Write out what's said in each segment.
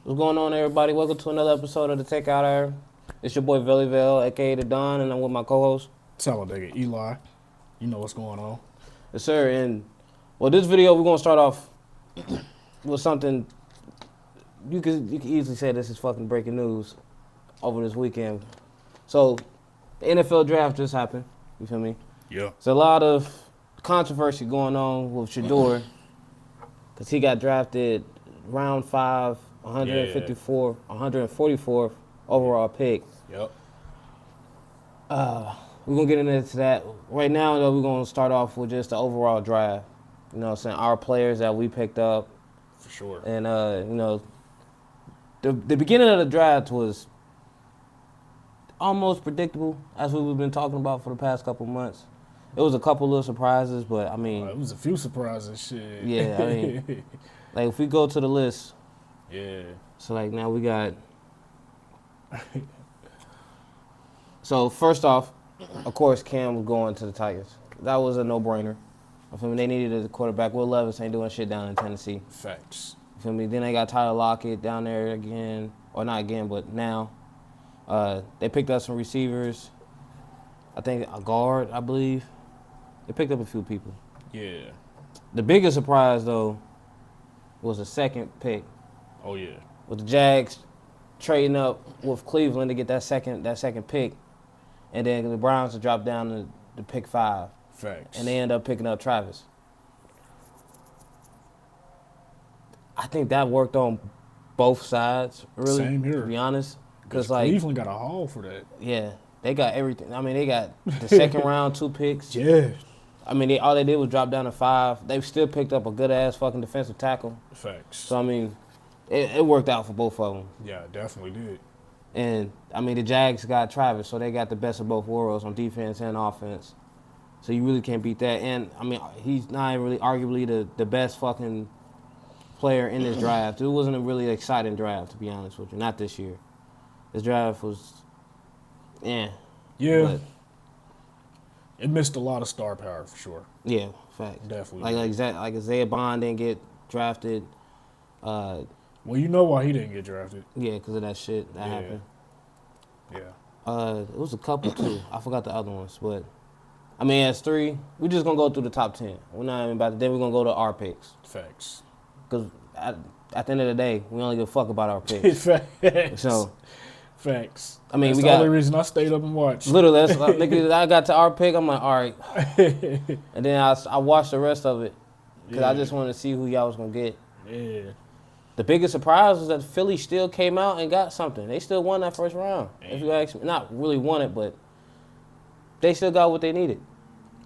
What's going on, everybody? Welcome to another episode of the Takeout Hour. It's your boy Vellyville, aka the Don, and I'm with my co-host. Talladega Eli. You know what's going on. Yes, sir. And well, this video we're gonna start off with something you could easily say this is fucking breaking news over this weekend. So, the NFL draft just happened. You feel me? Yeah. There's a lot of controversy going on with Shedeur because he got drafted round 5, 144th overall pick. Yep. We're going to get into that. Right now, though, we're going to start off with just the overall draft. You know what I'm saying? Our players that we picked up. For sure. And, you know, the beginning of the draft was almost predictable, as we've been talking about for the past couple months. It was a couple little surprises, but, I mean... it was a few surprises, shit. Yeah, I mean, like, if we go to the list... Yeah. So, like, now we got... So, first off, of course, Cam was going to the Tigers. That was a no-brainer. I feel me? They needed a quarterback. Will Levis ain't doing shit down in Tennessee. Facts. You feel me? Then they got Tyler Lockett down there again. Or not again, but now. They picked up some receivers. I think a guard, I believe. They picked up a few people. Yeah. The biggest surprise, though, was the second pick. Oh, yeah. With the Jags trading up with Cleveland to get that second pick. And then the Browns to drop down to pick 5. Facts. And they end up picking up Travis. I think that worked on both sides, really. Same here. To be honest. Because like, Cleveland got a haul for that. Yeah. They got everything. I mean, they got the second round, 2 picks. Yeah. I mean, all they did was drop down to 5. They still picked up a good-ass fucking defensive tackle. Facts. So, I mean, it worked out for both of them. Yeah, it definitely did. And, I mean, the Jags got Travis, so they got the best of both worlds on defense and offense. So you really can't beat that. And, I mean, he's not really arguably the best fucking player in this draft. It wasn't a really exciting draft, to be honest with you. Not this year. This draft was, Yeah. But, it missed a lot of star power, for sure. yeah, facts. Definitely. Like Isaiah Bond didn't get drafted. Well, you know why he didn't get drafted. Yeah, because of that shit that happened. Yeah. It was a couple, too. I forgot the other ones, but... I mean, as 3, we're just going to go through the top 10. We're not even about to... Then we're going to go to our picks. Facts. Because at the end of the day, we only give a fuck about our picks. Facts. So... Facts. I mean, that's we the got... only reason I stayed up and watched. Literally, that's, nigga, I got to our pick, I'm like, all right. And then I watched the rest of it. Because I just wanted to see who y'all was going to get. Yeah. The biggest surprise was that Philly still came out and got something. They still won that first round. If you ask me, not really won it, but they still got what they needed.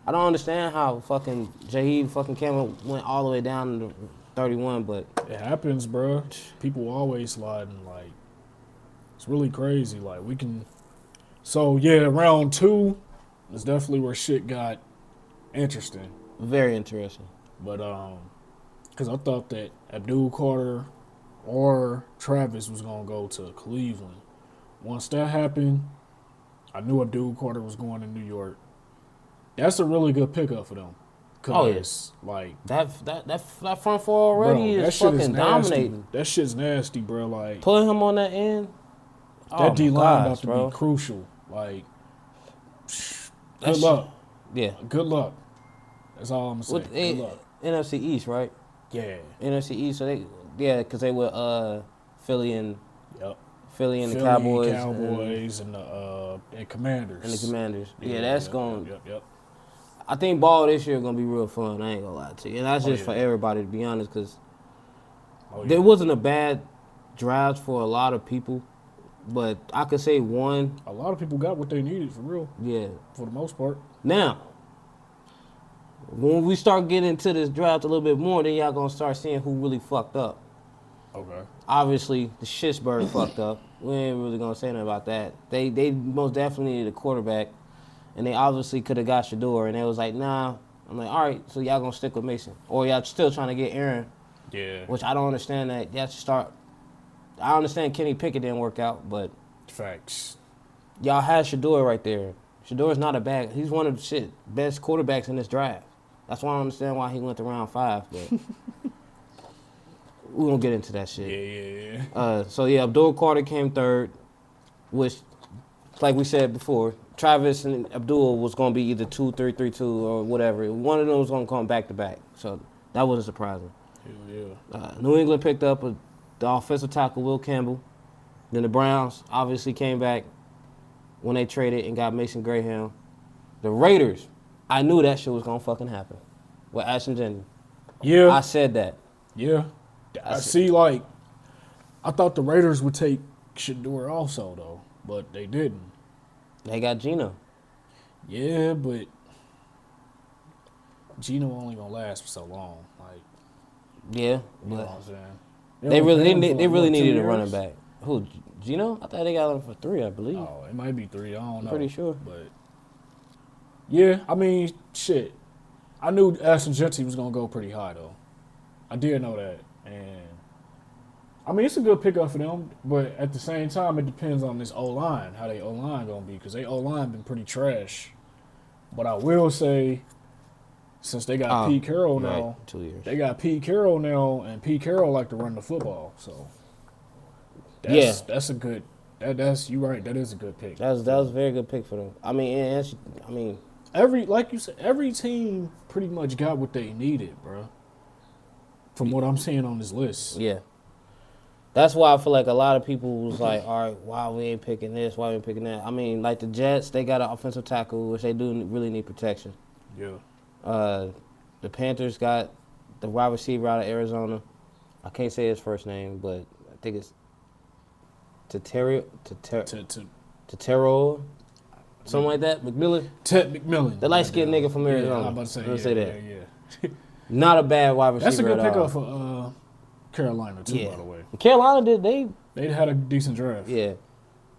I don't understand how fucking Jaheed fucking Cameron went all the way down to 31, but it happens, bro. People always sliding. Like, it's really crazy. Like, we can. So yeah, round 2 is definitely where shit got interesting. Very interesting. But because I thought that Abdul Carter or Travis was gonna go to Cleveland. Once that happened, I knew Abdul Carter was going to New York. That's a really good pickup for them. Oh yes, like that front four already bro, is fucking dominating. That shit's nasty, bro. Like putting him on that end. That D line about to bro. be crucial. Like good luck. Yeah, good luck. That's all I'm saying. Good luck. NFC East, right? Yeah. NFC East. So because they were Philly and Philly and the Cowboys and the Commanders. And the Commanders. Yeah, that's going. Yep. I think ball this year gonna be real fun. I ain't gonna lie to you, and that's just for everybody, to be honest, because there wasn't a bad draft for a lot of people, but I could say one. A lot of people got what they needed for real. Yeah, for the most part. Now, when we start getting into this draft a little bit more, then y'all gonna start seeing who really fucked up. Okay. Obviously, the Shitsburg fucked up. We ain't really gonna say nothing about that. They most definitely needed a quarterback. And they obviously could have got Shedeur, and they was like, nah. I'm like, all right, so y'all gonna stick with Mason. Or y'all still trying to get Aaron. Yeah. Which I don't understand that. Y'all should start. I understand Kenny Pickett didn't work out, but. Facts. Y'all had Shedeur right there. Shedeur's not a bad. He's one of the best quarterbacks in this draft. That's why I don't understand why he went to round 5. But we won't get into that shit. Yeah. So yeah, Abdul Carter came third, which, like we said before, Travis and Abdul was gonna be either 2-3-3-2 or whatever. One of them was gonna come back to back. So that wasn't surprising. Hell yeah. New England picked up the offensive tackle Will Campbell. Then the Browns obviously came back when they traded and got Mason Graham. The Raiders, I knew that shit was gonna fucking happen with Ashton Jennings. Yeah. I said that. Yeah. I see, like, I thought the Raiders would take Shedeur also, though, but they didn't. They got Geno. Yeah, but Geno only gonna last for so long. Like, Yeah, you know what but I'm saying? they only paid him really for, they like, really what, 2 needed a years? running back. Who, Geno? I thought they got him for 3, I believe. Oh, it might be 3. I don't know. Pretty sure. But yeah, I mean, shit. I knew Ashton Jennings was gonna go pretty high though. I did know that, and I mean it's a good pickup for them. But at the same time, it depends on this O line, how they O line gonna be, because they O line been pretty trash. But I will say, since they got Pete Carroll now, right, 2 years. they got Pete Carroll now, and Pete Carroll like to run the football, so that's a good. That's you right. That is a good pick. That was a very good pick for them. I mean, Like you said, every team pretty much got what they needed, bro. From what I'm seeing on this list. yeah. That's why I feel like a lot of people was like, all right, why we ain't picking this? Why we ain't picking that? I mean, like the Jets, they got an offensive tackle, which they do really need protection. Yeah. The Panthers got the wide receiver out of Arizona. I can't say his first name, but I think it's Tetero, something like that. McMillan. Ted McMillan. The light-skinned nigga from Arizona. Yeah, I'm about to say, Let me say that. Yeah. Not a bad wide receiver. That's a good at all. pickup for Carolina too, by the way. Carolina They had a decent draft. Yeah.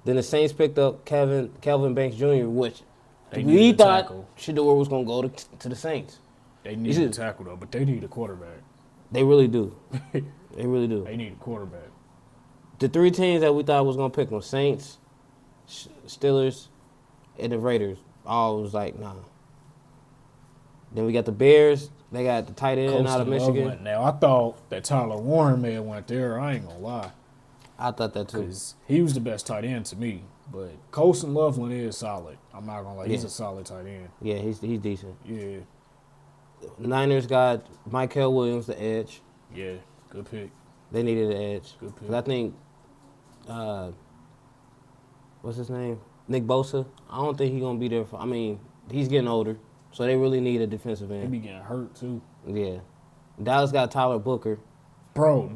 Then the Saints picked up Calvin Banks Jr., which They we needed a thought tackle. Shedeur was going to go to the Saints. They need a tackle though, but they need a quarterback. They really do. They really do. They need a quarterback. The 3 teams that we thought was going to pick them, Saints, Steelers, and the Raiders, all was like, nah. Then we got the Bears. They got the tight end out of Michigan. Now, I thought that Tyler Warren may have went there. I ain't going to lie. I thought that too. Because he was the best tight end to me. But Colson Loveland is solid. I'm not going to lie. He's a solid tight end. Yeah, he's decent. Yeah. Niners got Michael Williams, the edge. Yeah. Good pick. They needed an edge. Good pick. 'Cause I think, what's his name? Nick Bosa. I don't think he's going to be there for, he's getting older. So they really need a defensive He end. be getting hurt, too. Yeah. Dallas got Tyler Booker. Bro,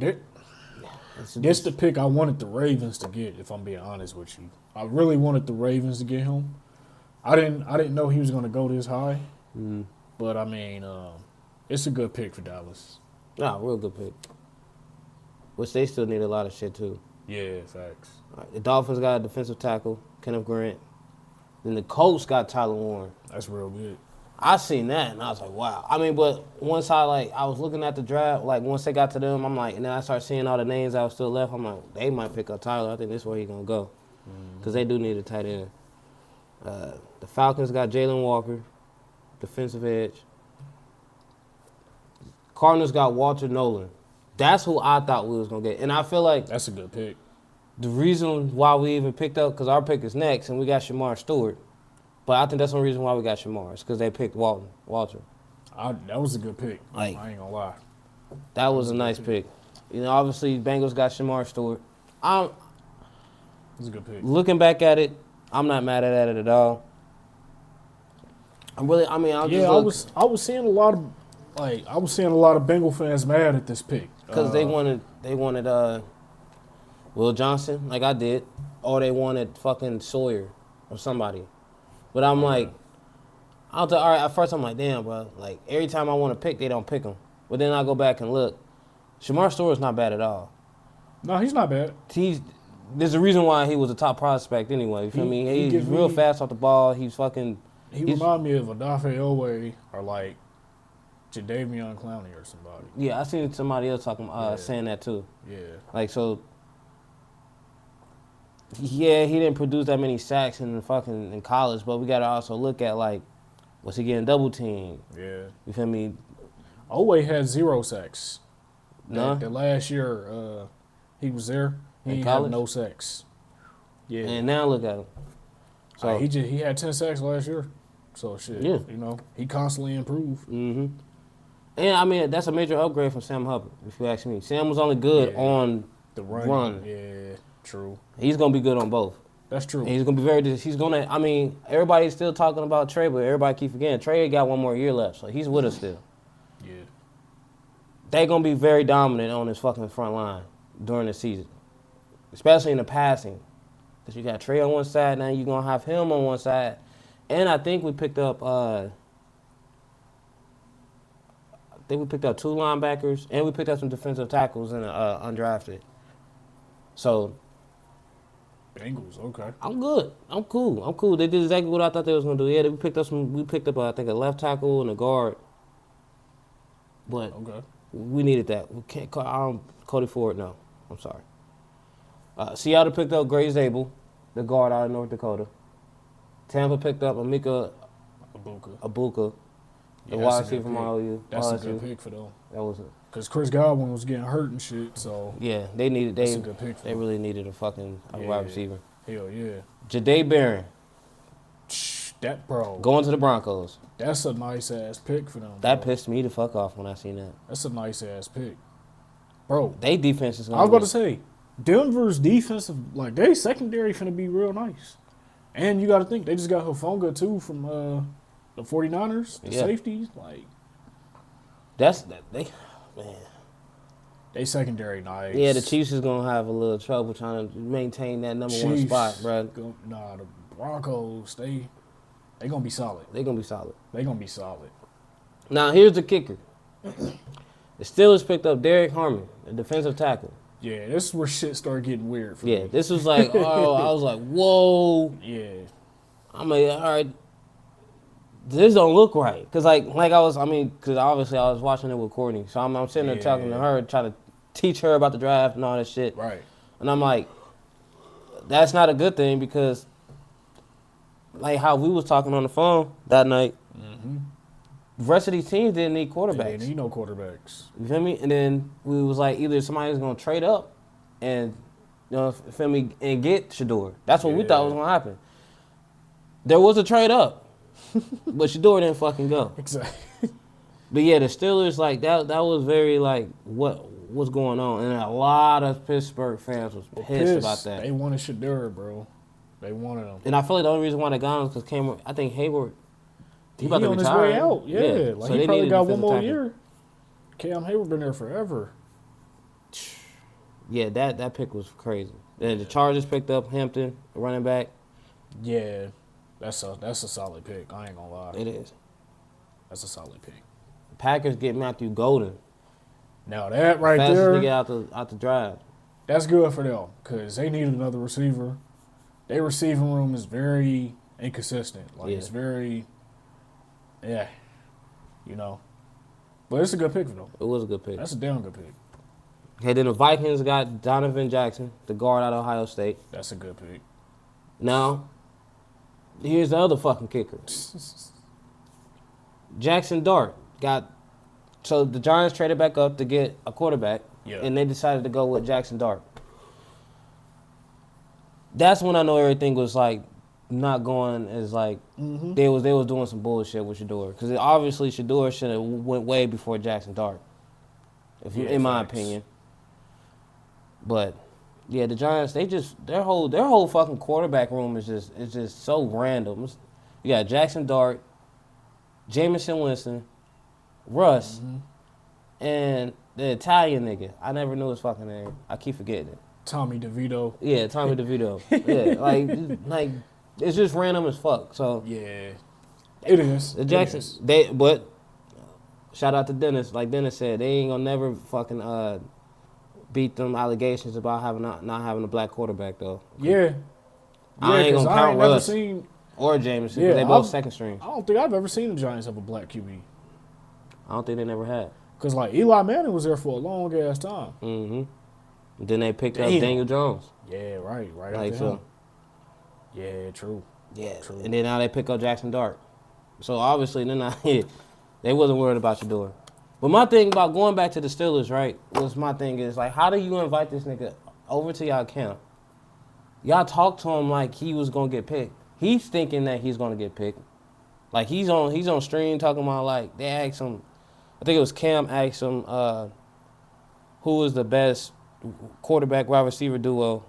this the pick I wanted the Ravens to get, if I'm being honest with you. I really wanted the Ravens to get him. I didn't know he was going to go this high. Mm-hmm. But, it's a good pick for Dallas. Nah, real good pick. Which they still need a lot of shit, too. Yeah, facts. Right, the Dolphins got a defensive tackle, Kenneth Grant. Then the Colts got Tyler Warren. That's real good. I seen that, and I was like, wow. But once I was looking at the draft, once they got to them, I'm like, and then I started seeing all the names that was still left. I'm like, they might pick up Tyler. I think this is where he's going to go. Because they do need a tight end. The Falcons got Jalen Walker, defensive edge. Cardinals got Walter Nolan. That's who I thought we was going to get. And I feel like That's a good pick. the reason why we even picked up, because our pick is next, and we got Shamar Stewart. But I think that's the reason why we got Shamar. It's because they picked Walter. That was a good pick. Like, I ain't going to lie. That was a nice pick. Obviously, Bengals got Shamar Stewart. It was a good pick. Looking back at it, I'm not mad at it at all. I was seeing a lot of Bengal fans mad at this pick because they wanted Will Johnson, like I did, or they wanted fucking Sawyer or somebody. But I'm like, all right. At first, I'm like, damn, bro. Like every time I want to pick, they don't pick him. But then I go back and look. Shamar Stewart's not bad at all. No, he's not bad. There's a reason why he was a top prospect anyway. You feel me? He's real fast off the ball. He remind me of Odafe Owe or like Jadeveon Clowney or somebody. Yeah, I seen somebody else saying that too. Yeah. Yeah, he didn't produce that many sacks in college, but we gotta also look at was he getting double teamed? Yeah. You feel me? Owe had 0 sacks. No. The last year he was there, he In didn't have college? no sacks. Yeah. And now look at him. So He had 10 sacks last year. So shit, Yeah. you know, he constantly improved. And I mean that's a major upgrade from Sam Hubbard, if you ask me. Sam was only good Yeah. on The run. Yeah, true. He's gonna be good on both. That's true. And he's gonna be he's gonna. I mean, everybody's still talking about Trey, but everybody keep forgetting Trey got one more year left, so he's with us still. Yeah. They're gonna be very dominant on this fucking front line during the season, especially in the passing, because you got Trey on one side, now you're gonna have him on one side, and I think we picked up. I think we picked up 2 linebackers, and we picked up some defensive tackles in undrafted. So Bengals, okay. I'm good. I'm cool. They did exactly what I thought they was gonna do. Yeah, we picked up I think a left tackle and a guard. But Okay. we needed that. We can't Cody Ford, no. I'm sorry. Seattle picked up Gray Zabel, the guard out of North Dakota. Tampa picked up Emeka Abuka, the wide receiver from ROU. That's a good pick for them. That was it. Because Chris Godwin was getting hurt and shit, so Yeah, they needed that's a good pick for they them. really needed a fucking wide receiver. Hell yeah. Jahdae Barron That bro. going to the Broncos. That's a nice ass pick for them. That bro. pissed me the fuck off when I seen that. That's a nice ass pick. Bro, They defense is gonna I was about to say, Denver's defensive, like, they secondary finna be real nice. And you got to think, they just got Hufanga, too, from the 49ers, the safeties. Like, man. they secondary nice. Yeah, the Chiefs is gonna have a little trouble trying to maintain that number 1 spot, bro. Nah, the Broncos, they gonna be solid. They're gonna be solid. They gonna be solid. Now here's the kicker. The Steelers picked up Derek Harmon, a defensive tackle. Yeah, this is where shit started getting weird for me. Yeah, this was like, I was like, whoa. Yeah. I'm like, all right, this don't look right. Cause cause obviously I was watching it with Courtney, so I'm sitting there talking to her, trying to teach her about the draft and all that shit. Right. And I'm like, that's not a good thing because, like how we was talking on the phone that night, the rest of these teams didn't need quarterbacks. They didn't need no quarterbacks. You feel me? And then we was like, either somebody's gonna trade up and, you know, feel me, and get Shedeur. That's what we thought was gonna happen. There was a trade up, but Shedeur didn't fucking go. Exactly. But yeah, the Steelers, like that was very like what's going on, and a lot of Pittsburgh fans was pissed about that. They wanted Shedeur, bro. They wanted him. And I feel like the only reason why they got him is because I think Hayward. He about to on his retire. way out. Yeah. Like so he probably got one more tackle. year. Cam Hayward been there forever. Yeah, that pick was crazy. And the Chargers picked up Hampton, a running back. Yeah. That's a solid pick. I ain't gonna lie. It is. That's a solid pick. Packers get Matthew Golden. Now that right Fastest there, nigga out the drive. that's good for them because they needed another receiver. Their receiving room is very inconsistent. Like it's very, you know. But it's a good pick for them. It was a good pick. That's a damn good pick. Okay, then the Vikings got Donovan Jackson, the guard out of Ohio State. That's a good pick. Now, here's the other fucking kicker. Jackson Dart got. So the Giants traded back up to get a quarterback, and they decided to go with Jackson Dart. That's when I know everything was like not going as like they was doing some bullshit with Shedeur, because obviously Shedeur should have went way before Jackson Dart, in my opinion. But yeah, the Giants, they just their whole fucking quarterback room is just so random. You got Jackson Dart, Jameson Winston, Russ, and the Italian nigga. I never knew his fucking name. I keep forgetting it. Tommy DeVito. Yeah, Tommy DeVito. Yeah, like it's just random as fuck. So yeah, it is. The Jacksons, but shout out to Dennis. Like Dennis said, they ain't gonna never fucking beat them allegations about not having a black quarterback though. Yeah, I ain't gonna count Russ or Jameson. Yeah, they both second string. I don't think I've ever seen the Giants have a black QB. I don't think they never had. Cause like Eli Manning was there for a long ass time. Then they picked up Daniel Jones. Yeah, right like after so. him. Yeah, true. Yeah, true. And then now they pick up Jackson Dart. So obviously they wasn't worried about Shedeur. But my thing about going back to the Steelers, right, was my thing is, like, how do you invite this nigga over to y'all camp? Y'all talk to him like he was going to get picked. He's thinking that he's going to get picked. Like, he's on stream talking about, like, they asked him, I think it was Cam asked him who was the best quarterback wide receiver duo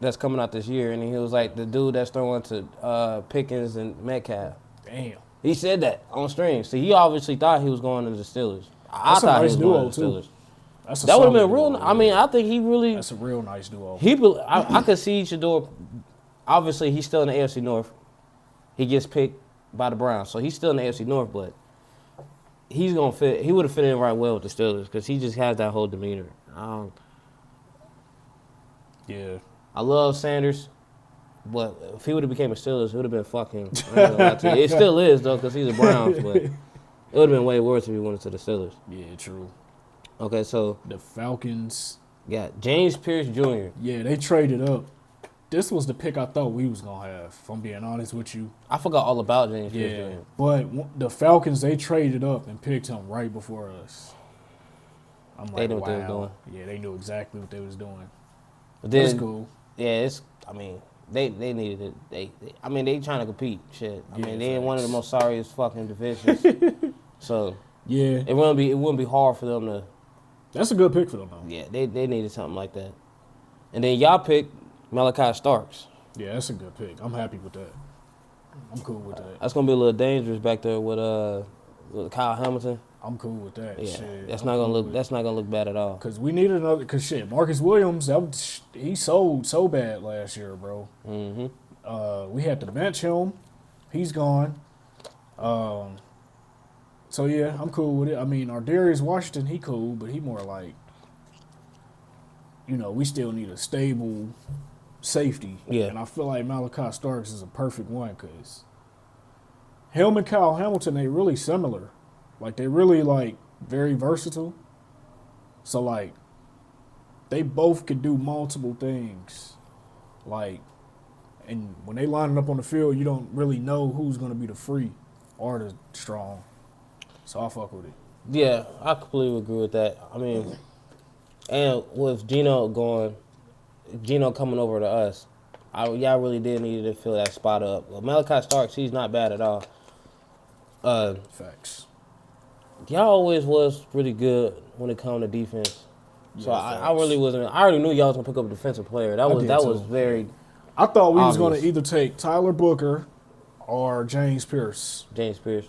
that's coming out this year. And he was like, the dude that's throwing to Pickens and Metcalf. Damn. He said that on stream. So he obviously thought he was going to the Steelers. I That's a thought nice he was duo, going to the too. Steelers. That's a That would have solid been real. duo, I mean, yeah. I think he really. That's a real nice duo. I could see Shedeur. Obviously, he's still in the AFC North. He gets picked by the Browns, so he's still in the AFC North. But he's gonna fit. He would have fit in right well with the Steelers because he just has that whole demeanor. Yeah. I love Sanders, but if he would have became a Steelers, it would have been fucking. I ain't gonna lie to you. It still is though because he's a Browns, but it would have been way worse if he went to the Steelers. Yeah, true. Okay, so The Falcons. got James Pierce Jr. Yeah, they traded up. This was the pick I thought we was going to have, if I'm being honest with you. I forgot all about James Pierce Yeah, Jr. but the Falcons, they traded up and picked him right before us. I'm like, They knew what wow. they was doing. Yeah, they knew exactly what they was doing. But That's then, cool. yeah, it's. I mean, they needed it. They trying to compete. Shit. I Yeah, mean, they in one of the facts. most sorriest fucking divisions. So Yeah, it wouldn't be hard for them to. that's a good pick for them, though. Yeah, they needed something like that. And then y'all picked Malachi Starks. Yeah, that's a good pick. I'm happy with that. I'm cool with that. That's gonna be a little dangerous back there with Kyle Hamilton. I'm cool with that. Yeah, Shit, that's I'm not gonna cool look. with- That's not gonna look bad at all. Cause we needed another. Cause shit, Marcus Williams, he sold so bad last year, bro. Mm-hmm. We had to bench him. He's gone. So yeah, I'm cool with it. I mean, our Darius Washington, he cool, but he more like, we still need a stable safety. Yeah. And I feel like Malachi Starks is a perfect one because him and Kyle Hamilton, they really similar. Like they really like very versatile. So like they both could do multiple things. Like, and when they line it up on the field, you don't really know who's gonna be the free or the strong. So I fuck with it. Yeah, I completely agree with that. I mean, and with Gino coming over to us, y'all really did need to fill that spot up. Well, Malachi Starks, he's not bad at all. Facts. Y'all always was pretty good when it come to defense. So Yeah, I really wasn't. I already knew y'all was gonna pick up a defensive player. That was too. very I thought we was Obvious. gonna either take Tyler Booker or James Pierce. James Pierce.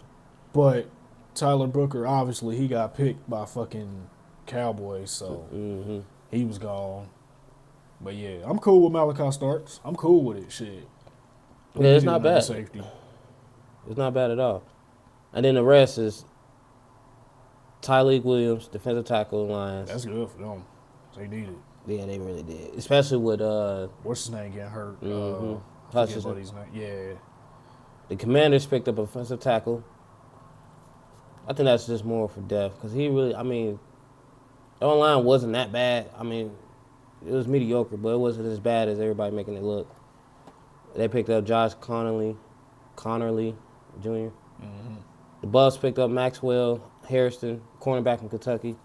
But Tyler Booker, obviously, he got picked by fucking Cowboys, so Mm-hmm. he was gone. But yeah, I'm cool with Malachi Starks. I'm cool with it. Shit. We Yeah, it's need not another bad. Safety. It's not bad at all. And then the rest is Tyleek Williams, defensive tackle, Lions. That's good for them. They need it. Yeah, they really did. Especially with What's his name getting hurt? Mhm. I forget Hutchinson. what his name. Yeah. The Commanders picked up a offensive tackle. I think that's just more for depth because he really, I mean, the online wasn't that bad. I mean, it was mediocre, but it wasn't as bad as everybody making it look. They picked up Josh Connerly Jr. The Bucks picked up Maxwell Harrison, cornerback in Kentucky.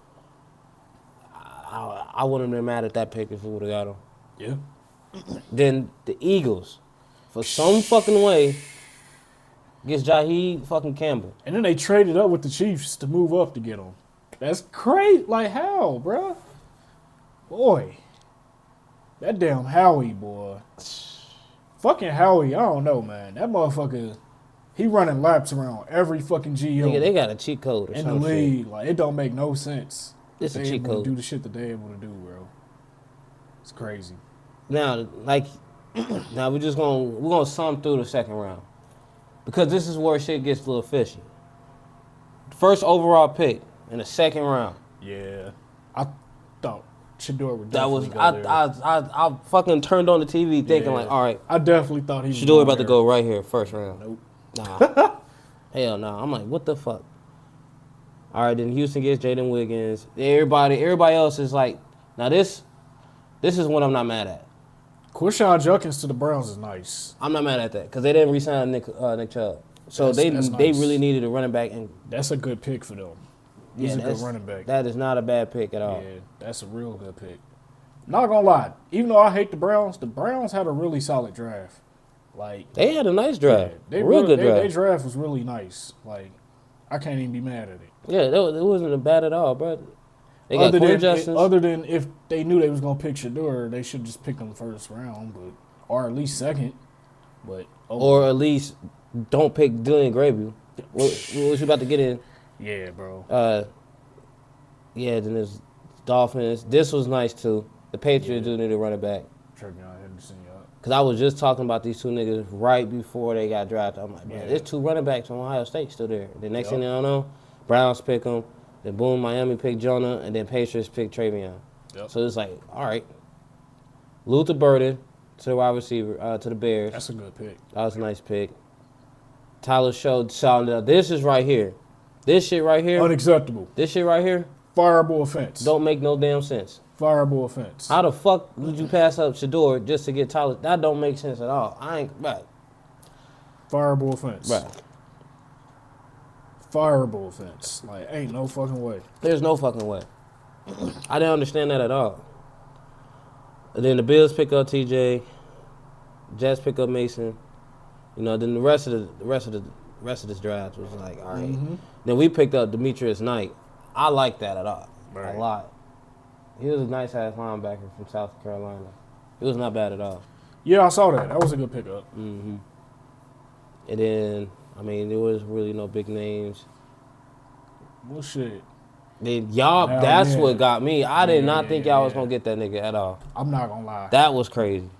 I wouldn't have been mad at that pick if we would have got him. Yeah. Then the Eagles, for some fucking way, gets Jaheed fucking Campbell. And then they traded up with the Chiefs to move up to get him. That's crazy. Like, how, bruh? Boy. That damn Howie, boy. Fucking Howie, I don't know, man. That motherfucker, he running laps around every fucking GM Nigga, they got a cheat code or in the some shit. league. Like, it don't make no sense. It's a They cheat able to code. do the shit that they able to do, bro. It's crazy. Now, like, now we're gonna sum through the second round because this is where shit gets a little fishy. First overall pick in the second round. Yeah. I thought Shedeur would That was definitely go there. I fucking turned on the TV thinking Yeah. like, all right, I definitely thought he was Shedeur going about to there. go right here first round. Nope. Nah, hell no. I'm like, what the fuck? All right, then Houston gets Jaden Wiggins. Everybody else is like, now this is what I'm not mad at. Quishon Judkins to the Browns is nice. I'm not mad at that because they didn't re-sign Nick Chubb, so That's they nice. really needed a running back and That's a good pick for them. He's a good running back. That is not a bad pick at all. Yeah, that's a real good pick. Not gonna lie, even though I hate the Browns had a really solid draft. Like They had a nice draft. yeah, Real good draft. Their draft was really nice. Like I can't even be mad at it. Yeah, it wasn't bad at all, bro. They got Quinn Justice. Other than if they knew they was gonna pick Shedeur, they should just pick him first round, or at least second. But or at least don't pick Dylan Grable. What you about to get in? Yeah, bro. Yeah, then there's Dolphins. This was nice too. The Patriots do need a running back. Trevion Henderson, yeah. Because I was just talking about these two niggas right before they got drafted. I'm like, man, Yeah. there's two running backs from Ohio State still there. The next thing I don't know, Browns pick them. Then boom, Miami pick Jonah, and then Patriots pick Trevion. Yep. So it's like, all right. Luther Burden to the wide receiver, to the Bears. That's a good pick. That was a nice pick. Tyler showed this is right here. This shit right here. Unacceptable. This shit right here. Fireable offense. Don't make no damn sense. Fireable offense. How the fuck would you pass up Shedeur just to get Tyler? That don't make sense at all. I ain't right. Fireable offense. Right. Fireable offense. Like, ain't no fucking way. There's no fucking way. I didn't understand that at all. And then the Bills pick up TJ, Jets pick up Mason. You know, then the rest of this draft was like, all right. Mm-hmm. Then we picked up Demetrius Knight. I like that at all. Right. A lot. He was a nice ass linebacker from South Carolina. It was not bad at all. Yeah, I saw that. That was a good pickup. Mm-hmm. And then, I mean, there was really no big names. Well, shit. Then y'all, Hell that's yeah. what got me. I did not think y'all was yeah. gonna get that nigga at all. I'm not gonna lie. That was crazy.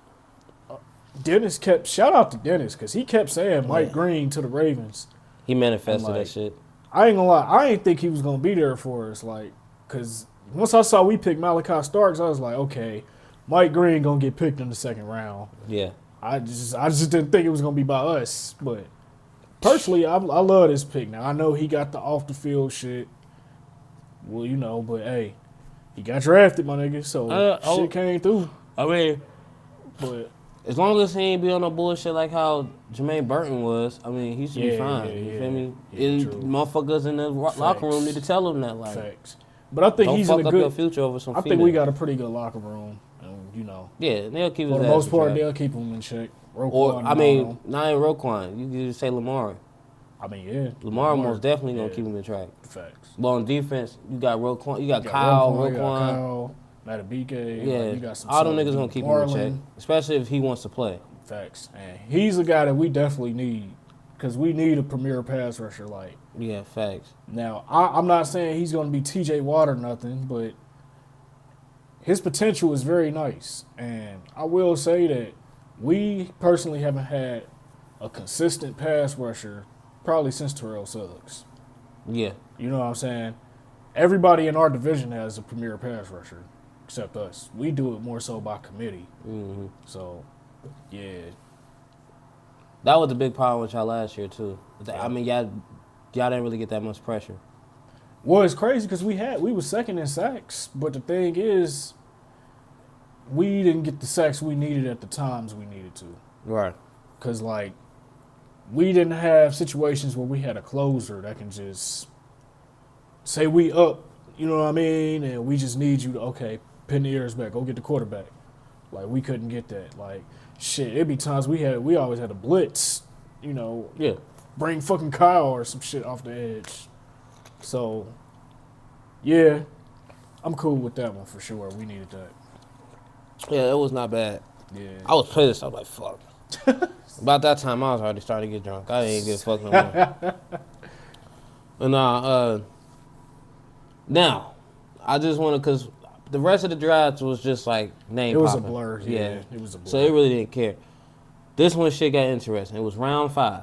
Dennis shout out to Dennis, because he kept saying Mike Green to the Ravens. He manifested I'm like, that shit. I ain't gonna lie. I ain't think he was gonna be there for us. Like, because once I saw we picked Malachi Starks, I was like, okay, Mike Green gonna get picked in the second round. Yeah. I just didn't think it was gonna be by us. But personally, I love this pick. Now I know he got the off the field shit. Well, you know, but hey, he got drafted, my nigga. So shit came through. I mean, But as long as he ain't be on no bullshit like how Jermaine Burton was, I mean, he should be fine. You feel me? Motherfuckers in the locker room need to tell him that, like, facts. But I think don't he's fuck in a up good your future over some I think we got a pretty good locker room. And, you know, yeah, they'll keep his for the ass most in part, check. they'll keep him in check. Roquan, Or, I mean, not even Roquan. You can just say Lamar. I mean, yeah. Lamar most definitely going to keep him in track. Facts. But on defense, you got Roquan. You got Kyle, You got Roquan. Kyle, Matabike. Yeah, like, you got some all them niggas going to keep him in check. Marlin. Especially if he wants to play. Facts. And he's a guy that we definitely need, because we need a premier pass rusher. Like, Yeah, facts. now, I'm not saying he's going to be T.J. Watt or nothing, but his potential is very nice. And I will say that we personally haven't had a consistent pass rusher probably since Terrell Suggs. Yeah. You know what I'm saying? Everybody in our division has a premier pass rusher except us. We do it more so by committee. Mm-hmm. So, yeah. That was the big problem with y'all last year, too. I mean, y'all didn't really get that much pressure. Well, it's crazy because we were second in sacks, but the thing is, we didn't get the sacks we needed at the times we needed to. Right. Because, like, we didn't have situations where we had a closer that can just say we up, you know what I mean? And we just need you to, okay, pin the ears back, go get the quarterback. Like, we couldn't get that. Like, shit, it'd be times we always had a blitz, you know. Yeah. Bring fucking Kyle or some shit off the edge. So, yeah, I'm cool with that one for sure. We needed that. Yeah, it was not bad. Yeah. I was pissed. I was like, fuck. About that time, I was already starting to get drunk. I didn't give a fuck no more. But now, I just want to, because the rest of the draft was just like name It was popping. a blur. Yeah, it was a blur. So they really didn't care. This one shit got interesting. It was round 5,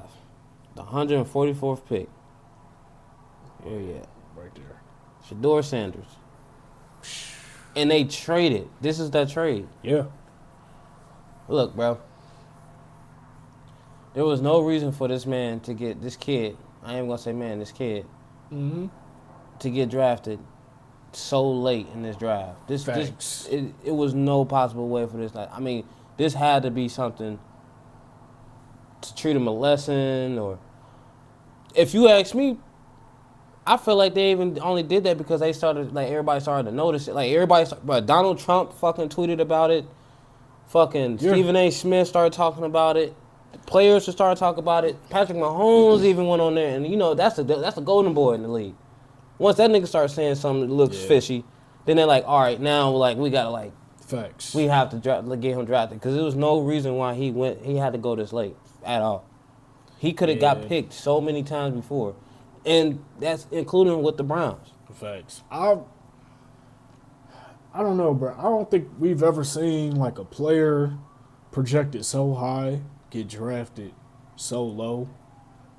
the 144th pick. Where you at? Right there. Shedeur Sanders. And they traded. This is that trade. Yeah. Look, bro. There was no reason for this man to get, this kid, I ain't gonna say man, this kid, to get drafted so late in this draft. It was no possible way for this. I mean, this had to be something to treat him a lesson, or if you ask me, I feel like they even only did that because everybody started to notice it. Like but Donald Trump fucking tweeted about it. Fucking Stephen A. Smith started talking about it. The players should start talking about it. Patrick Mahomes even went on there, and that's the golden boy in the league. Once that nigga starts saying something that looks fishy, then they're like, all right, now like we gotta like facts. We have to get him drafted because there was no reason why he had to go this late at all. He could have got picked so many times before, and that's including with the Browns. Facts. I don't know, bro. I don't think we've ever seen like a player projected so high get drafted so low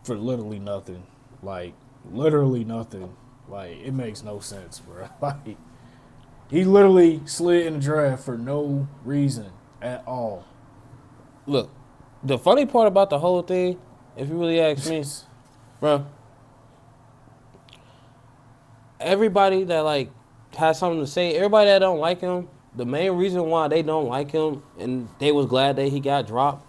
for literally nothing. Like literally nothing. Like it makes no sense, bro. Like he literally slid in the draft for no reason at all. Look, the funny part about the whole thing, if you really ask me, bro, everybody that like has something to say, everybody that don't like him, the main reason why they don't like him and they was glad that he got dropped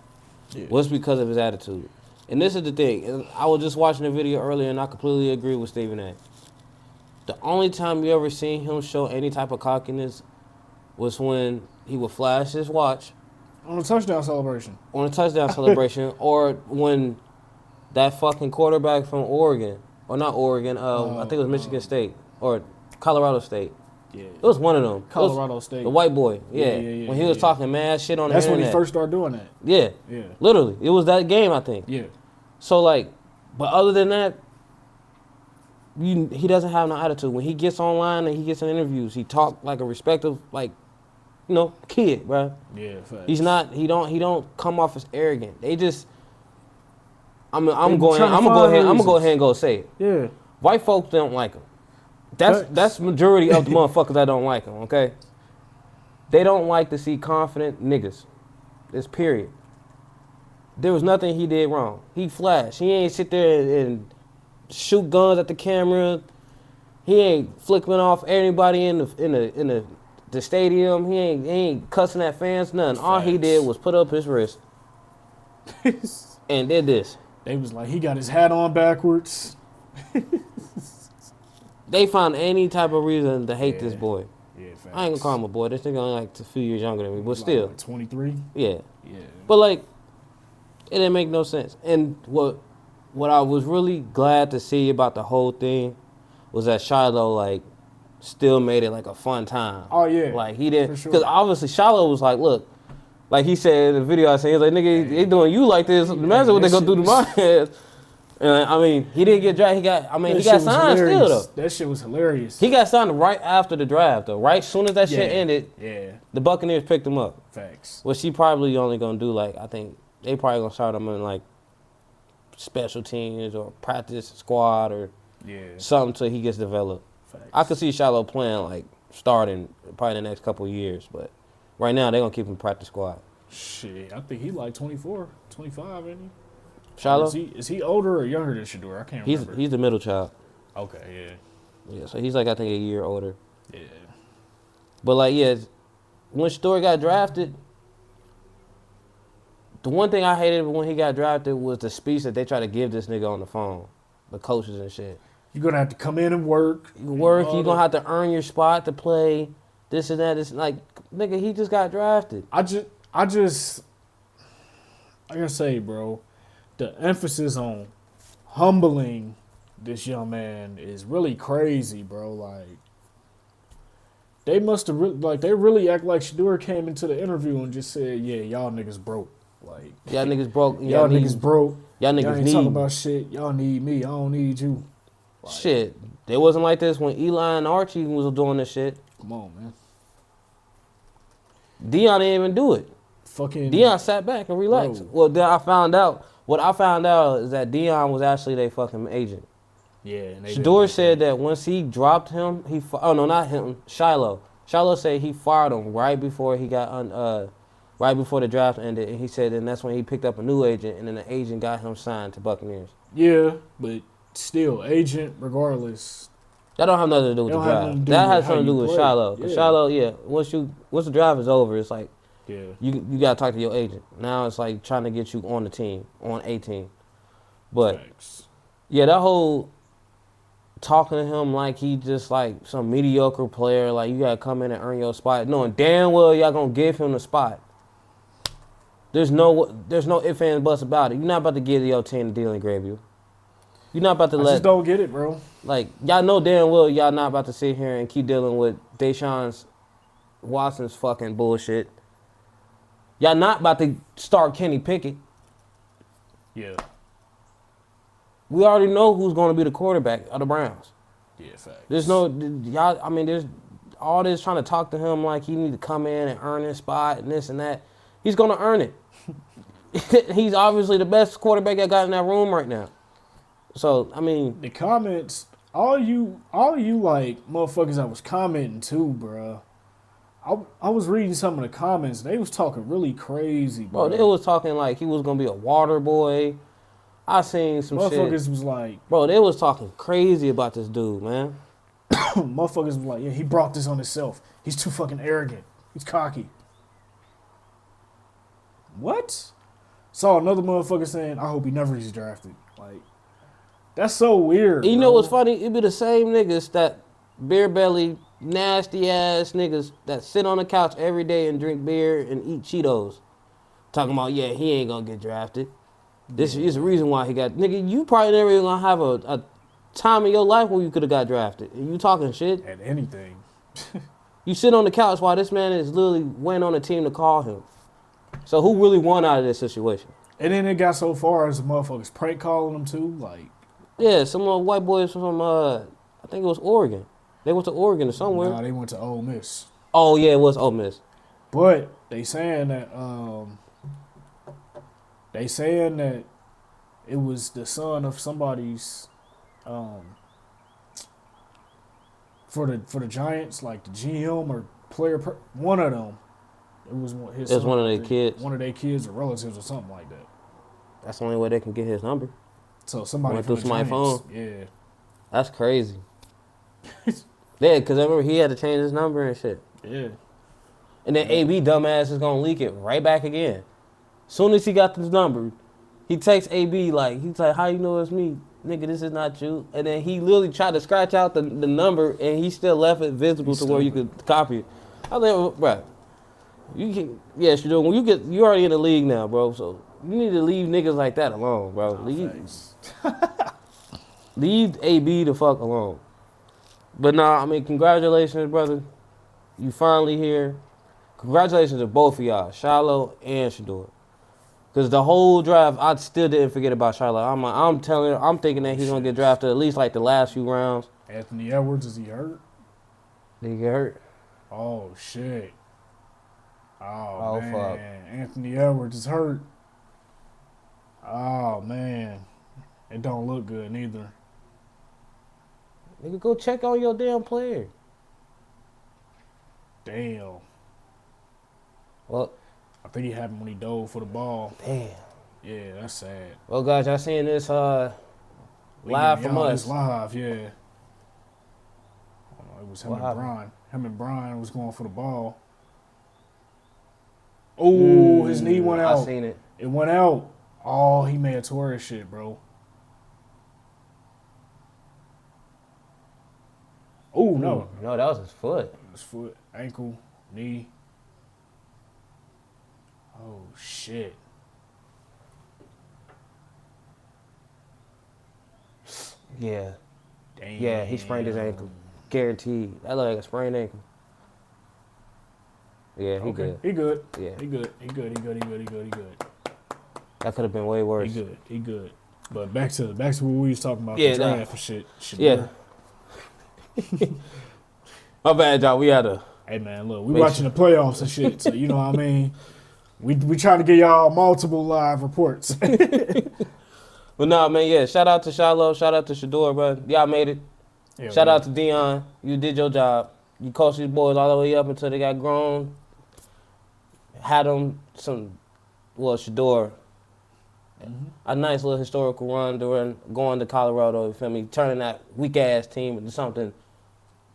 was because of his attitude. And this is the thing. And I was just watching a video earlier and I completely agree with Stephen A. The only time you ever seen him show any type of cockiness was when he would flash his watch. On a touchdown celebration. Or when that fucking quarterback from Oregon, or not Oregon, I think it was Michigan State, or Colorado State. Yeah. It was one of them. Colorado State. The white boy. Yeah. When he was talking mad shit on the internet. That's when he first started doing that. Yeah. Yeah. Literally. It was that game, I think. Yeah. So, like, but other than that, he doesn't have no attitude. When he gets online and he gets in interviews, he talk like a respectful, like, kid, bro. Yeah, facts. He don't come off as arrogant. They just, I'm gonna go ahead and go say it. Yeah. White folks don't like him. That's majority of the motherfuckers that don't like him, okay? They don't like to see confident niggas. This period. There was nothing he did wrong. He flashed. He ain't sit there and shoot guns at the camera. He ain't flicking off everybody in the stadium. He ain't cussing at fans, nothing. All he did was put up his wrist and did this. They was like, he got his hat on backwards. They found any type of reason to hate this boy. Yeah, facts. I ain't gonna call him a boy. This nigga only like a few years younger than me, but still. 23? Yeah. Yeah. But like, it didn't make no sense. And what I was really glad to see about the whole thing was that Shiloh like still made it like a fun time. Oh yeah. Like he didn't, because obviously Shiloh was like, look, like he said in the video I seen, he was like, nigga, they doing you like this. Imagine what they gonna do to my ass. And I mean, he didn't get drafted. He got signed still though. That shit was hilarious. He got signed right after the draft though. Right soon as that shit ended, the Buccaneers picked him up. Facts. Well, she probably only gonna do like, I think they probably gonna start him in like special teams or practice squad or something till he gets developed. Facts. I could see Shiloh playing like starting probably the next couple of years, but right now they gonna keep him practice squad. Shit, I think he like 24, 25, isn't he? Shiloh? Is he older or younger than Shedeur? I can't remember. He's the middle child. Okay, yeah. Yeah, so he's like I think a year older. Yeah. But like when Shedeur got drafted, the one thing I hated when he got drafted was the speech that they try to give this nigga on the phone, the coaches and shit. You're gonna have to come in and work. You're gonna have to earn your spot to play. This and that. This like nigga, he just got drafted. I gotta say, bro, the emphasis on humbling this young man is really crazy, bro. Like, they must have they really act like Shedeur came into the interview and just said, "Yeah, y'all niggas broke. Like, y'all niggas broke. Y'all niggas broke. Y'all niggas ain't need talking about shit. Y'all need me. I don't need you." Like, shit, it wasn't like this when Eli and Archie was doing this shit. Come on, man. Deion didn't even do it. Fucking Deion sat back and relaxed. Bro. Well, then what I found out is that Deion was actually their fucking agent. Yeah. Shedeur said that once he dropped him, not him, Shiloh. Shiloh said he fired him right before he got right before the draft ended, and he said, and that's when he picked up a new agent, and then the agent got him signed to Buccaneers. Yeah, but still, agent regardless. That don't have nothing to do with the draft. That has something to do with Shiloh. Cause Shiloh, once the draft is over, it's like you gotta talk to your agent. Now it's like trying to get you on the team, on a team. But that whole talking to him like he just like some mediocre player, like you gotta come in and earn your spot, knowing damn well y'all gonna give him the spot. There's no ifs and buts about it. You're not about to give your team the deal and grab you. You're not about to I let. just don't get it, bro. Like y'all know damn well y'all not about to sit here and keep dealing with Deshaun Watson's fucking bullshit. Y'all not about to start Kenny Pickett. Yeah. We already know who's going to be the quarterback of the Browns. Yeah, facts. There's no y'all. I mean, there's all this trying to talk to him like he need to come in and earn his spot and this and that. He's going to earn it. He's obviously the best quarterback I got in that room right now. So I mean, the comments, all you like motherfuckers that was commenting too, bro. I was reading some of the comments. They was talking really crazy, bro. They was talking like he was gonna be a water boy. I seen some motherfuckers shit. Was like, bro, they was talking crazy about this dude, man. Motherfuckers was like, yeah, he brought this on himself. He's too fucking arrogant. He's cocky. What? Saw another motherfucker saying, I hope he never gets drafted. Like, that's so weird. You bro. know what's funny? It be the same niggas that beer belly, nasty ass niggas that sit on the couch every day and drink beer and eat Cheetos. Talking about, yeah, he ain't gonna get drafted. This is the reason why he got... Nigga, you probably never even gonna have a time in your life where you could have got drafted. And you talking shit. At anything. You sit on the couch while this man is literally waiting on a team to call him. So who really won out of this situation? And then it got so far as the motherfuckers prank calling him too. Like, yeah, some little white boys from, I think it was Oregon. They went to Oregon or somewhere. Nah, they went to Ole Miss. Oh, yeah, it was Ole Miss. But they saying that it was the son of somebody's for the Giants, like the GM or player, one of them. It was his. It was one of their kids. One of their kids or relatives or something like that. That's the only way they can get his number. So somebody went from through the somebody's Giants, phone. yeah. That's crazy. Yeah, because I remember he had to change his number and shit. Yeah. And then AB dumbass is gonna leak it right back again. Soon as he got this number, he texts AB like, he's like, how you know it's me? Nigga, this is not you. And then he literally tried to scratch out the number and he still left it visible to where you could copy it. I was like, bro, you can, yes, you know, when you already in the league now, bro, so you need to leave niggas like that alone, bro. Leave AB the fuck alone. But nah, I mean, congratulations, brother. You finally here. Congratulations to both of y'all, Shiloh and Shedeur. Because the whole draft, I still didn't forget about Shiloh. I'm thinking that he's gonna get drafted at least like the last few rounds. Anthony Edwards, is he hurt? Did he get hurt? Oh shit. Oh, man. fuck. Anthony Edwards is hurt. Oh man. It don't look good neither. Nigga, go check on your damn player. Damn. Well, I think he happened when he dove for the ball. damn. Yeah, that's sad. Well, guys, y'all seeing this live from us? It's live, yeah. It was him What and happened? Brian. Him and Brian was going for the ball. Oh, his knee went out. I seen it. It went out. Oh, he may have tore his shit, bro. Oh, no. No, that was his foot. His foot, ankle, knee. Oh, shit. Yeah. Damn. Yeah, he sprained his ankle. Guaranteed. That looked like a sprained ankle. Yeah, he good. He good. Yeah. He good. He good. He good. He good. He good. He good. That could have been way worse. He good. He good. But back to what we was talking about. Yeah, the draft and shit. Yeah. My bad, y'all. We had a... Hey, man, look, we watching the playoffs and shit, so you know what I mean? We trying to get y'all multiple live reports. But nah, man, yeah. Shout out to Shiloh. Shout out to Shedeur, bro. Y'all made it. Yeah, Shout out to Dion. You did your job. You coached these boys all the way up until they got grown. Had them Shedeur. A nice little historical run during going to Colorado, you feel me? Turning that weak-ass team into something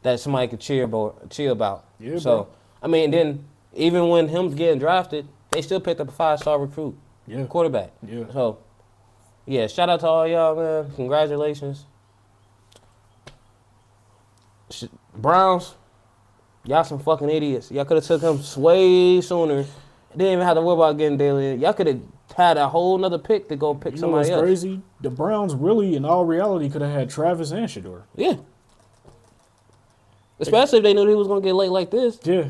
that somebody could cheer about. Yeah, so, bro. I mean, then even when him getting drafted, they still picked up a 5-star recruit, quarterback. Yeah. So, yeah, shout out to all y'all, man. Congratulations. Browns, y'all some fucking idiots. Y'all could have took him way sooner. Didn't even have to worry about getting Daly. Y'all could have had a whole nother pick to go pick somebody else. Crazy? The Browns really, in all reality, could have had Travis and Shedeur. Yeah. Especially if they knew he was going to get late like this. Yeah.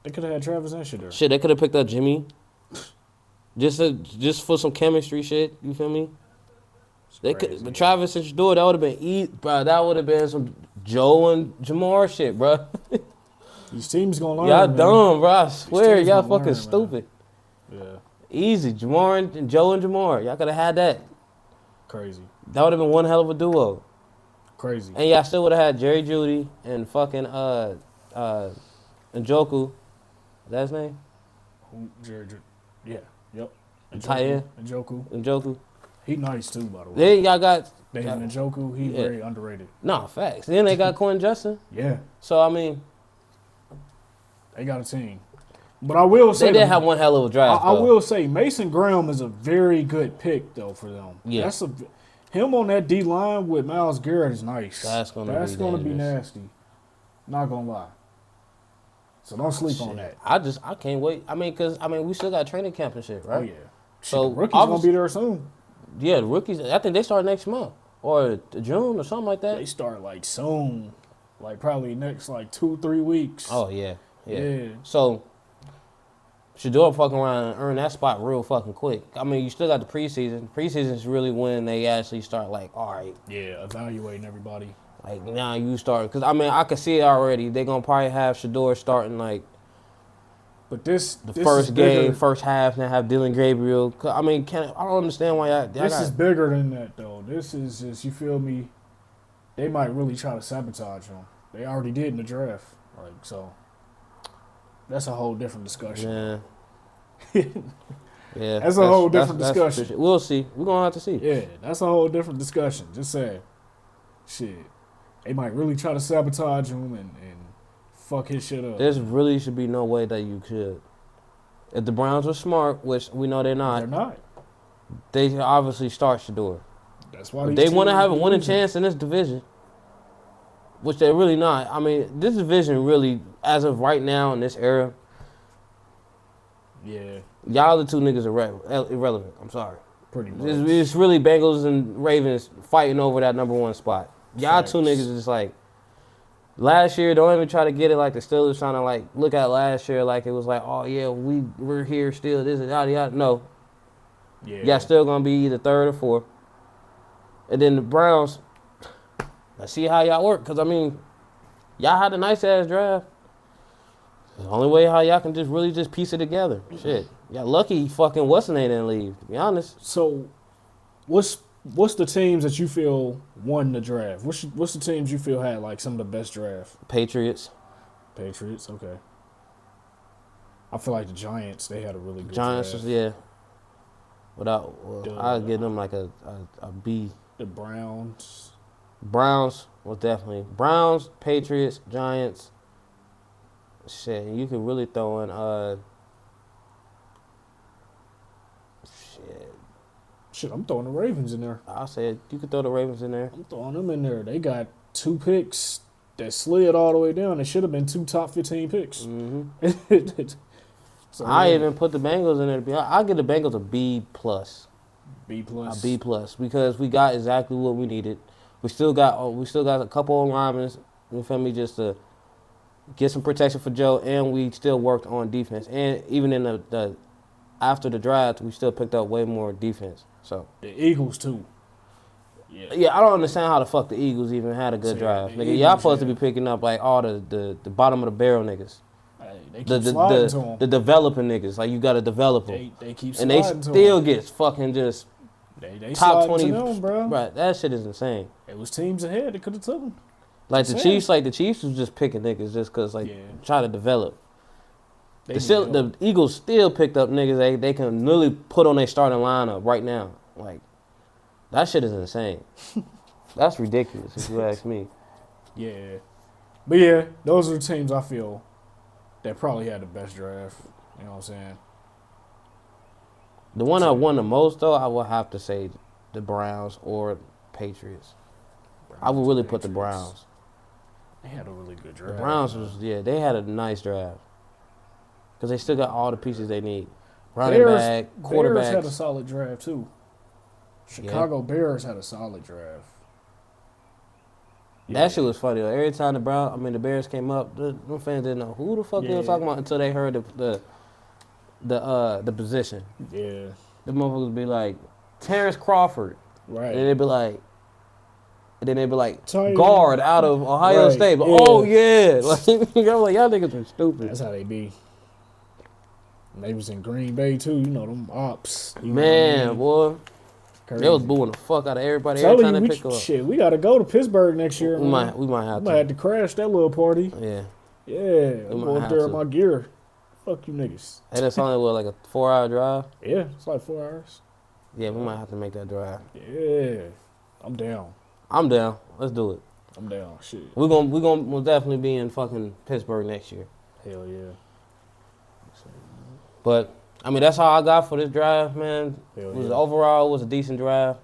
They could have had Travis and Shedeur. Shit, they could have picked up Jimmy. Just for some chemistry shit. You feel me? They could, but Travis and Shedeur, that would have been bro. That would have been some Joe and Jamar shit, bro. These teams gonna learn. Y'all man. dumb, bro. I swear, y'all fucking learn, stupid. Yeah, Easy, Jamar and Joe and Jamar. Y'all could have had that. crazy, That would have been one hell of a duo. crazy. And y'all still would have had Jerry Jeudy and fucking Njoku. Is that his name? Yeah, yep. Tight end. Njoku. He nice too, by the way. Then y'all got David Njoku, he very underrated. no facts. Then they got Quentin Justin. Yeah, So I mean, they got a team. But I will say they did have one hell of a draft. I will say Mason Graham is a very good pick though for them. Yeah. That's him on that D line with Myles Garrett is nice. That's gonna be nasty. Not gonna lie. So don't sleep on that. I can't wait. I mean, we still got training camp and shit, right? Oh yeah. So the rookies gonna be there soon. Yeah, the rookies. I think they start next month or June or something like that. They start like soon, like probably next like 2-3 weeks. Oh yeah. Yeah. So Shedeur fucking around and earn that spot real fucking quick. I mean, you still got the preseason. Preseason is really when they actually start like, all right, Yeah, evaluating everybody. like now you start. Because I mean, I can see it already. They're gonna probably have Shedeur starting like But this first game, first half, and then have Dylan Gabriel. I mean, I don't understand why y'all This is bigger than that though. This is just, you feel me? They might really try to sabotage him. They already did in the draft, like so. That's a whole different discussion. Yeah. Yeah. That's a whole different discussion. We'll see. We're gonna have to see. Yeah, that's a whole different discussion. Just saying, shit, they might really try to sabotage him and fuck his shit up. There really should be no way that you could. If the Browns were smart, which we know they're not, they should obviously start Shedeur. That's why if they want to have a winning chance in this division, which they're really not. I mean, this division really, as of right now in this era, yeah, y'all the two niggas are irrelevant. I'm sorry. Pretty much. It's really Bengals and Ravens fighting over that number one spot. Y'all two niggas is just like, last year, don't even try to get it like the Steelers trying to like look at last year like it was like, oh yeah, we're here still, this and yada yada. No. Yeah. Y'all still gonna be either third or fourth. And then the Browns, let's see how y'all work. Cause I mean, y'all had a nice ass draft. The only way how y'all can just really just piece it together. Shit. Y'all lucky fucking what's-his-name didn't leave, to be honest. So what's the teams that you feel won the draft? What's the teams you feel had like some of the best draft? Patriots, okay. I feel like the Giants, they had a really good Giants, draft. yeah. I'd give them like a B. The Browns. Browns, well, definitely. Browns, Patriots, Giants. Shit, you could really throw in, Shit, I'm throwing the Ravens in there. I said you could throw the Ravens in there. I'm throwing them in there. They got 2 picks that slid all the way down. It should have been 2 top 15 picks. Mm-hmm. So, I even put the Bengals in there. I'll give the Bengals a B+. B+. A B+, because we got exactly what we needed. We still got a couple of linemen, you feel me, just to get some protection for Joe, and we still worked on defense. And even in the after the draft, we still picked up way more defense. So the Eagles too. Yeah, I don't understand how the fuck the Eagles even had a good draft. Nigga, y'all supposed to be picking up like all the bottom of the barrel niggas. Hey, they keep sliding to them. The developing niggas. Like you got to develop them. They keep and sliding they still get fucking just they top 20, to them, bro. Right, that shit is insane. It was teams ahead that could have took them. Like the Chiefs was just picking niggas just cause try to develop. The Eagles still picked up niggas they can literally put on their starting lineup right now. Like that shit is insane. That's ridiculous if you ask me. Yeah, but yeah, those are the teams I feel that probably had the best draft. You know what I'm saying? The one I won the most though, I would have to say the Browns or Patriots. I would really put the Browns. They had a really good The draft. Browns they had a nice draft. Because they still got all the pieces they need. Running back, Bears had a quarterbacks. solid draft too. Chicago Bears had a solid draft. That shit was funny though. Every time the Bears came up, them fans didn't know who the fuck they were talking about until they heard the position. Yeah. The motherfuckers would be like, Terrence Crawford. Right. And they'd be like, Tight guard end. out of Ohio Right, State. But, yeah. oh yeah. Like, I'm like, y'all niggas are stupid. That's how they be. And they was in Green Bay too, you know, them ops. Man, boy. Crazy. They was booing the fuck out of everybody every time they pick up. Shit, we gotta go to Pittsburgh next year. We might have We might to. have to crash that little party. Yeah. Yeah, I'm might going have there to. in my gear. Fuck you niggas. And it's only like a 4-hour drive. Yeah, it's like 4 hours. Yeah, we might have to make that drive. Yeah, I'm down. I'm down. Let's do it. I'm down. Shit. We'll definitely be in fucking Pittsburgh next year. Hell yeah. But I mean, that's how I got for this drive, man. Overall, it was a decent drive.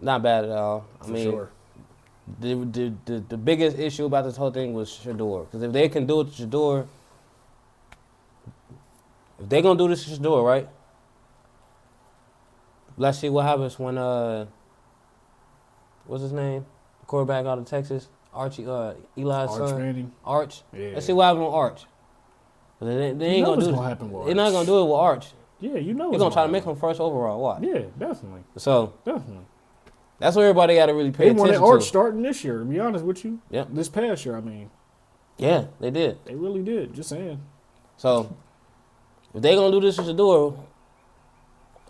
Not bad at all. I mean, sure. The biggest issue about this whole thing was Shedeur. Because if they can do it to Shedeur, if they're going to do this to Shedeur, right? Let's see what happens when, what's his name? The quarterback out of Texas? Archie, Eli's son. Manning. Arch. Yeah. Let's see what happens with Arch. They ain't going to do it. They're not going to do it with Arch. Yeah, you know. They're going to try to make him first overall. Watch. Yeah, definitely. So, definitely. That's what everybody got to really pay attention to. They wanted Arch starting this year, to be honest with you. Yep. This past year, I mean. Yeah, they did. They really did. Just saying. So, if they going to do this to Shedeur,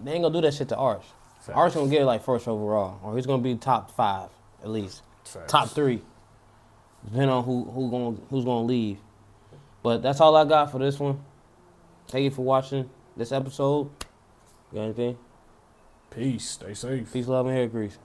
they ain't going to do that shit to Arch. Facts. Arch going to get like first overall. Or he's going to be top 5, at least. Facts. Top 3. Depending on who's going to leave. But that's all I got for this one. Thank you for watching this episode. You got anything? Peace. Stay safe. Peace, love, and hair grease.